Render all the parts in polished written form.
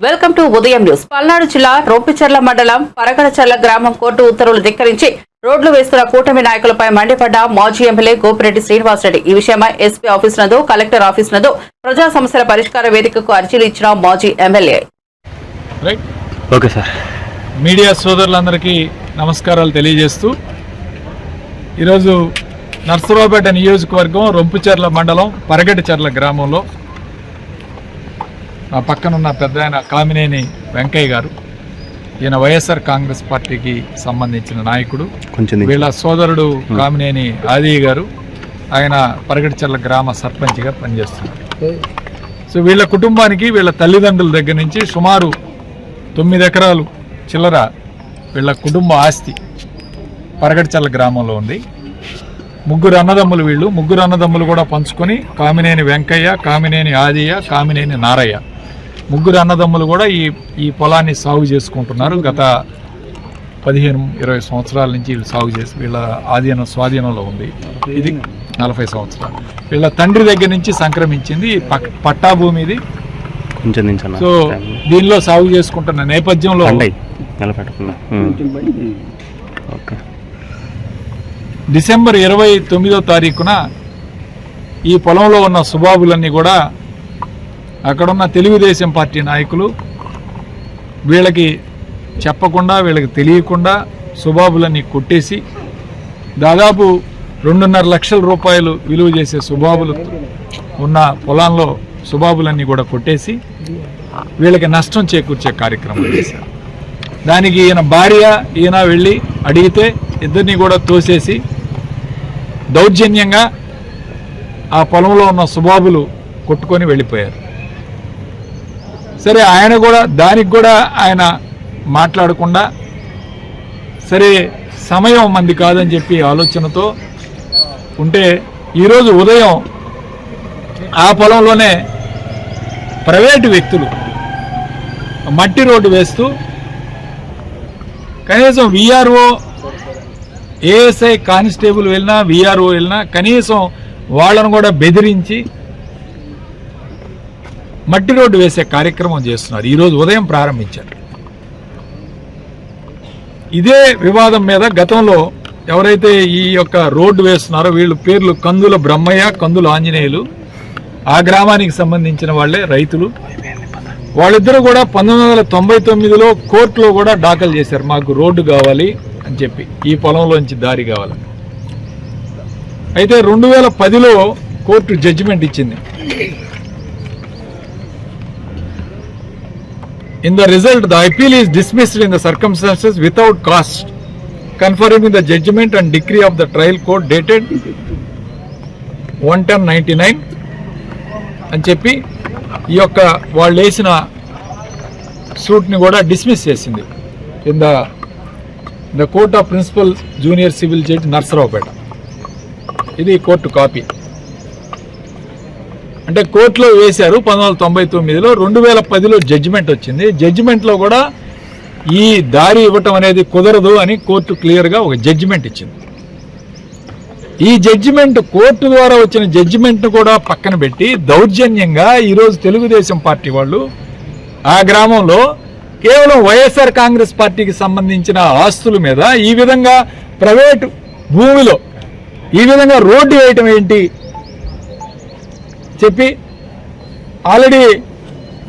Welcome to ఉదయం news. Palnadu జిల్లా రొంపిచెర్ల మండలం పరగడచర్ల గ్రామం కోర్టు ఉత్తర్వులు ధిక్కరించి రోడ్లు వేస్తున్న కూటమి నాయకులపై మండిపడ్డ మాజీ ఎమ్మెల్యే గోపిరెడ్డి శ్రీనివాసరెడ్డి. ఈ విషయమై ఎస్పీ ఆఫీస్ నందు, కలెక్టర్ ఆఫీస్ నందు ప్రజా సమస్యల పరిష్కార వేదికకు అర్జీలు ఇచ్చిన మాజీ ఎమ్మెల్యే. Okay sir. మీడియా సోదరులందరికీ నమస్కారాలు తెలియజేస్తూ ఈరోజు నర్సరావుపేట నియోజకవర్గం రొంపిచెర్ల మండలం పరగడచర్ల గ్రామంలో నా పక్కనున్న పెద్ద ఆయన కామినేని వెంకయ్య గారు, ఈయన వైఎస్ఆర్ కాంగ్రెస్ పార్టీకి సంబంధించిన నాయకుడు. వీళ్ళ సోదరుడు కామినేని ఆది గారు, ఆయన పరగడచర్ల గ్రామ సర్పంచ్గా పనిచేస్తున్నారు. సో వీళ్ళ కుటుంబానికి వీళ్ళ తల్లిదండ్రుల దగ్గర నుంచి సుమారు 9 ఎకరాలు చిల్లర వీళ్ళ కుటుంబ ఆస్తి పరగడచర్ల గ్రామంలో ఉంది. ముగ్గురు అన్నదమ్ములు, వీళ్ళు ముగ్గురు అన్నదమ్ములు కూడా పంచుకొని కామినేని వెంకయ్య, కామినేని ఆదియ్య, కామినేని నారయ్య ముగ్గురు అన్నదమ్ములు కూడా ఈ పొలాన్ని సాగు చేసుకుంటున్నారు. గత 15-20 సంవత్సరాల నుంచి వీళ్ళు సాగు చేసి వీళ్ళ స్వాధీనంలో ఉంది. ఇది 40 సంవత్సరాలు వీళ్ళ తండ్రి దగ్గర నుంచి సంక్రమించింది. పట్టా భూమి ఇది. సో దీనిలో సాగు చేసుకుంటున్న నేపథ్యంలో డిసెంబర్ 29వ తారీఖున ఈ పొలంలో ఉన్న సుబాబులన్నీ కూడా అక్కడున్న తెలుగుదేశం పార్టీ నాయకులు వీళ్ళకి చెప్పకుండా, వీళ్ళకి తెలియకుండా సుబాబులన్నీ కొట్టేసి దాదాపు 2.5 లక్షల రూపాయలు విలువ చేసే సుబాబులు ఉన్న పొలంలో సుబాబులన్నీ కూడా కొట్టేసి వీళ్ళకి నష్టం చేకూర్చే కార్యక్రమం చేశారు. దానికి ఈయన భార్య ఈయన వెళ్ళి అడిగితే ఇద్దరిని కూడా తోసేసి దౌర్జన్యంగా ఆ పొలంలో ఉన్న సుబాబులు కొట్టుకొని వెళ్ళిపోయారు. సరే, ఆయన కూడా దానికి కూడా ఆయన మాట్లాడకుండా, సరే సమయం మంది కాదని చెప్పి ఆలోచనతో ఉంటే ఈరోజు ఉదయం ఆ పొలంలోనే ప్రైవేటు వ్యక్తులు మట్టి రోడ్డు వేస్తూ కనీసం విఆర్ఓ, ఏఎస్ఐ కానిస్టేబుల్ వెళ్ళినా, విఆర్ఓ వెళ్ళినా కనీసం వాళ్ళను కూడా బెదిరించి మట్టి రోడ్డు వేసే కార్యక్రమం చేస్తున్నారు. ఈరోజు ఉదయం ప్రారంభించారు. ఇదే వివాదం మీద గతంలో ఎవరైతే ఈ యొక్క రోడ్డు వేస్తున్నారో వీళ్ళ పేర్లు కందుల బ్రహ్మయ్య, కందుల ఆంజనేయులు, ఆ గ్రామానికి సంబంధించిన వాళ్ళే రైతులు. వాళ్ళిద్దరూ కూడా 1999లో కోర్టులో కూడా దాఖలు చేశారు, మాకు రోడ్డు కావాలి అని చెప్పి, ఈ పొలంలోంచి దారి కావాలని. అయితే 2010లో కోర్టు జడ్జిమెంట్ ఇచ్చింది. In the result, the appeal is dismissed in the circumstances without cost, confirming the judgment and decree of the trial court dated 1/10/99 అని చెప్పి ఈ యొక్క వాళ్ళు వేసిన సూట్ని కూడా డిస్మిస్ చేసింది in the court of principal junior civil judge Narasaraopet. ఇది court copy. అంటే కోర్టులో వేశారు 1999లో, 2010లో జడ్జిమెంట్ వచ్చింది. జడ్జిమెంట్లో కూడా ఈ దారి ఇవ్వటం అనేది కుదరదు అని కోర్టు క్లియర్గా ఒక జడ్జిమెంట్ ఇచ్చింది. ఈ జడ్జిమెంట్, కోర్టు ద్వారా వచ్చిన జడ్జిమెంట్ను కూడా పక్కన పెట్టి దౌర్జన్యంగా ఈరోజు తెలుగుదేశం పార్టీ వాళ్ళు ఆ గ్రామంలో కేవలం వైఎస్ఆర్ కాంగ్రెస్ పార్టీకి సంబంధించిన ఆస్తుల మీద ఈ విధంగా ప్రైవేటు భూమిలో ఈ విధంగా రోడ్డు వేయటం ఏంటి చెప్పి, ఆల్రెడీ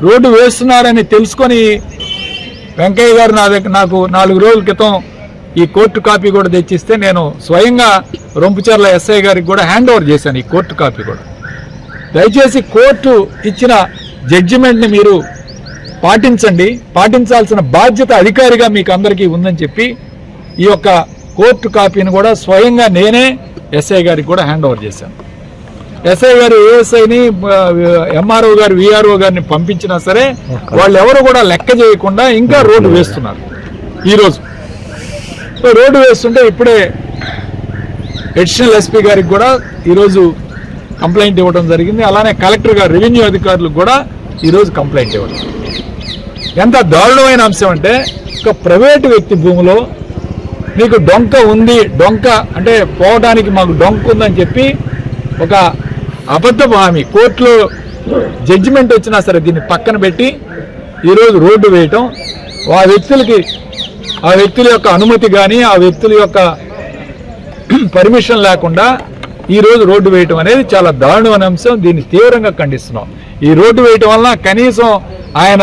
రోడ్డు వేస్తున్నారని తెలుసుకొని వెంకయ్య గారు నాకు 4 రోజుల క్రితం ఈ కోర్టు కాపీ కూడా తెచ్చిస్తే నేను స్వయంగా రొంపిచెర్ల ఎస్ఐ గారికి కూడా హ్యాండ్ ఓవర్ చేశాను ఈ కోర్టు కాపీ కూడా. దయచేసి కోర్టు ఇచ్చిన జడ్జిమెంట్ని మీరు పాటించండి, పాటించాల్సిన బాధ్యత అధికారిగా మీకు అందరికీ ఉందని చెప్పి ఈ యొక్క కోర్టు కాపీని కూడా స్వయంగా నేనే ఎస్ఐ గారికి కూడా హ్యాండ్ ఓవర్ చేశాను. ఎస్ఐ గారు ఏఎస్ఐని, ఎంఆర్ఓ గారు, విఆర్ఓ గారిని పంపించినా సరే వాళ్ళు ఎవరు కూడా లెక్క చేయకుండా ఇంకా రోడ్డు వేస్తున్నారు ఈరోజు. సో రోడ్డు వేస్తుంటే ఇప్పుడే అడిషనల్ ఎస్పీ గారికి కూడా ఈరోజు కంప్లైంట్ ఇవ్వడం జరిగింది. అలానే కలెక్టర్ గారు, రెవెన్యూ అధికారులకు కూడా ఈరోజు కంప్లైంట్ ఇవ్వడం. ఎంత దారుణమైన అంశం అంటే, ఒక ప్రైవేటు వ్యక్తి భూమిలో మీకు డొంక ఉంది, డొంక అంటే పోవడానికి మాకు డొంక ఉందని చెప్పి ఒక అబద్ధపు హామీ కోర్టులో జడ్జిమెంట్ వచ్చినా సరే దీన్ని పక్కన పెట్టి ఈరోజు రోడ్డు వేయటం, ఆ వ్యక్తుల యొక్క అనుమతి కానీ ఆ వ్యక్తుల యొక్క పర్మిషన్ లేకుండా ఈరోజు రోడ్డు వేయటం అనేది చాలా దారుణమైన అంశం. దీన్ని తీవ్రంగా ఖండిస్తున్నాం. ఈ రోడ్డు వేయటం వల్ల కనీసం ఆయన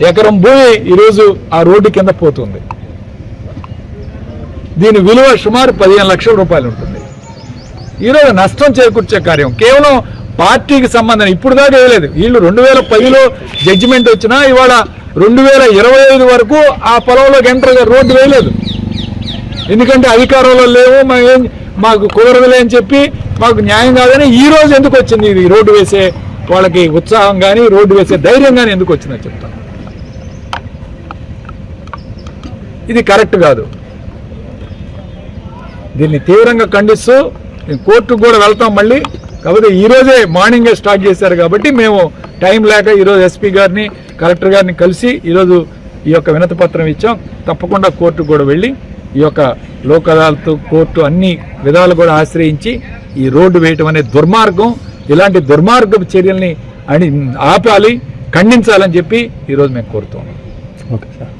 ఎకరం భూమి ఈరోజు ఆ రోడ్డు కింద పోతుంది. దీని విలువ సుమారు 15 లక్షల రూపాయలు ఉంటుంది. ఈరోజు నష్టం చేకూర్చే కార్యం కేవలం పార్టీకి సంబంధం ఇప్పుడు దాకా వేయలేదు. వీళ్ళు 2010లో జడ్జిమెంట్ వచ్చినా ఇవాళ 2025 వరకు ఆ పొలంలోకి ఎంటర్ రోడ్డు వేయలేదు. ఎందుకంటే అధికారంలో లేవు, మాకు కుదరదులే అని చెప్పి మాకు న్యాయం కాదని ఈ రోజు ఎందుకు వచ్చింది ఇది రోడ్డు వేసే వాళ్ళకి ఉత్సాహం కానీ రోడ్డు వేసే ధైర్యం కానీ ఎందుకు వచ్చిందో చెప్తాను. ఇది కరెక్ట్ కాదు. దీన్ని తీవ్రంగా ఖండిస్తూ కోర్టుకు కూడా వెళ్తాం మళ్ళీ. కాకపోతే ఈరోజే మార్నింగే స్టార్ట్ చేశారు కాబట్టి మేము టైం లేక ఈరోజు ఎస్పీ గారిని కలెక్టర్ గారిని కలిసి ఈరోజు ఈ యొక్క వినతి పత్రం ఇచ్చాం. తప్పకుండా కోర్టుకు కూడా వెళ్ళి ఈ యొక్క లోక్ అదాలత్ కోర్టు అన్ని విధాలు కూడా ఆశ్రయించి ఈ రోడ్డు వేయటం అనే దుర్మార్గం, ఇలాంటి దుర్మార్గపు చర్యల్ని ఆపాలి, ఖండించాలని చెప్పి ఈరోజు మేము కోరుతున్నాం. Okay sir.